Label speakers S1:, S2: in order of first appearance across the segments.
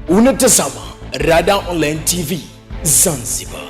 S1: Unatazama Rada Online TV Zanzibar.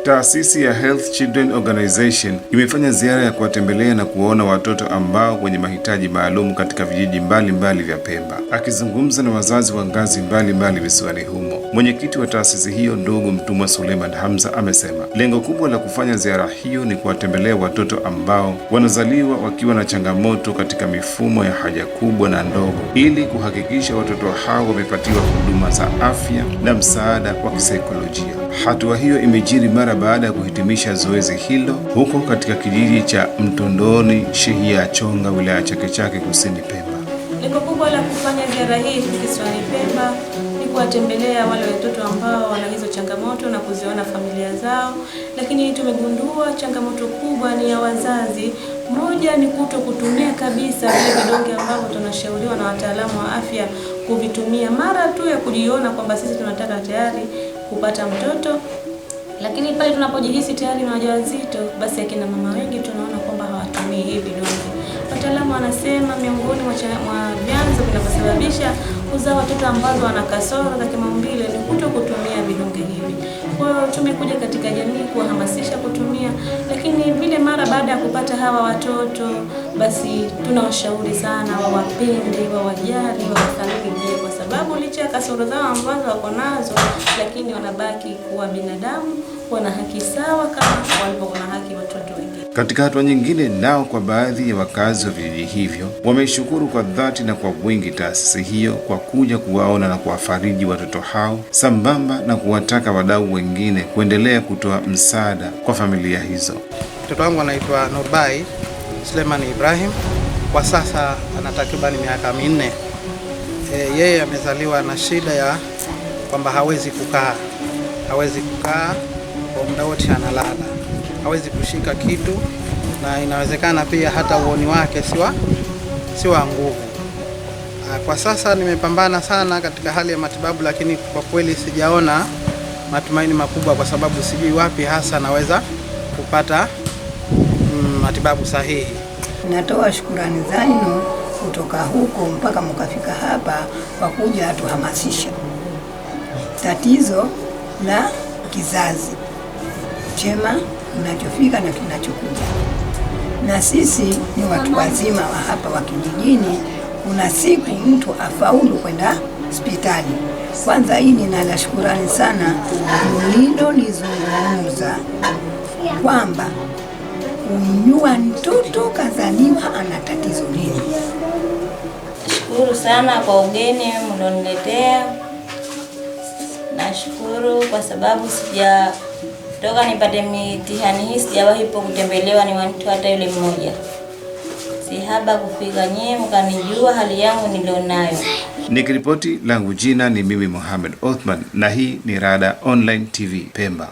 S2: Taasisi ya Health Children Organization imefanya ziara ya kuwatembelea na kuwaona watoto ambao wenye mahitaji maalum katika vijiji mbalimbali vya Pemba. Akizungumza na wazazi wa ngazi mbalimbali visiwani humo, mwenyekiti wa taasisi hiyo ndugu Mtumwa Suleiman Hamza amesema lengo kubwa la kufanya ziara hiyo ni kuwatembelea watoto ambao wanazaliwa wakiwa na changamoto katika mifumo ya haja kubwa na ndogo, ili kuhakikisha watoto hao wamepatiwa huduma za afya na msaada wa kisaikolojia. Hatua hiyo imejiri mara baada ya kuhitimisha zoezi hilo huko katika kijiji cha Mtondoni, shehia ya Chonga, wilaya ya Chake Chake, kusini Pemba.
S3: Lengo kubwa la kufanya ziara hii kisiwani Pemba ni kuwatembelea wale watoto ambao wana hizo changamoto na kuziona familia zao, lakini tumegundua changamoto kubwa ni ya wazazi. Moja ni kutumia kabisa vile vidonge ambavyo tunashauriwa na wataalamu wa afya kuvitumia mara tu ya kujiona kwamba sisi tunataka tayari kupata mtoto. Lakini pale tunapojihisi tayari na wajawazito, basi akina mama wengi tunaona kwamba hawatumii hivi vidonge. Wataalamu wanasema miongoni mwa vyanzo vinavyosababisha kuzaa watoto ambao wana kasoro za kimaumbile ni kutumia vidonge hivi. Kwa hiyo tumekuja katika jamii kuhamasisha kutumia, lakini vile mara baada ya kupata hawa watoto, basi tunawashauri sana wawapende, wawajali, wawathamini pia, kwa sababu licha ya kasoro zao ambazo wako nazo, lakini wanabaki kuwa binadamu, wana haki sawa kama walivyokuwa na haki watoto wengine.
S2: Katika hatua nyingine, nao kwa baadhi ya wakazi wa vijiji hivyo wameshukuru kwa dhati na kwa wingi taasisi hiyo kwa kuja kuwaona na kuwafariji watoto hao, sambamba na kuwataka wadau wengine kuendelea kutoa msaada kwa familia hizo.
S4: Mtoto wangu anaitwa Nurbai Suleiman Ibrahim, kwa sasa ana takriban miaka 4. Yeye amezaliwa na shida ya kwamba hawezi kukaa kwa muda wote, analala, hawezi kushika kitu, na inawezekana pia hata uoni wake si wa nguvu. Kwa sasa nimepambana sana katika hali ya matibabu, lakini kwa kweli sijaona matumaini makubwa, kwa sababu sijui wapi hasa naweza kupata matibabu sahihi.
S5: Natoa shukrani zenu kutoka huko mpaka mkafika hapa kwa kuja tuhamasisha tatizo la kizazi chema kinachofika na kinachokuja. Na sisi ni watu wazima wa hapa wa kijijini, kuna siku mtu afaulu kwenda hospitali. Kwanza hii nina shukrani sana mlilolizungumza kwamba kujua mtoto kazaliwa ana tatizo gani.
S6: Nashukuru sana kwa ugeni mlioniletea. Nashukuru kwa sababu toka nipate mitihani hii sijawahi kutembelewa ni mtu hata yule mmoja. Sihaba kufika nyie mkanijua hali yangu nilionayo.
S2: Nikiripoti, langu jina ni mimi Mohamed Othman, na hii ni Rada Online TV Pemba.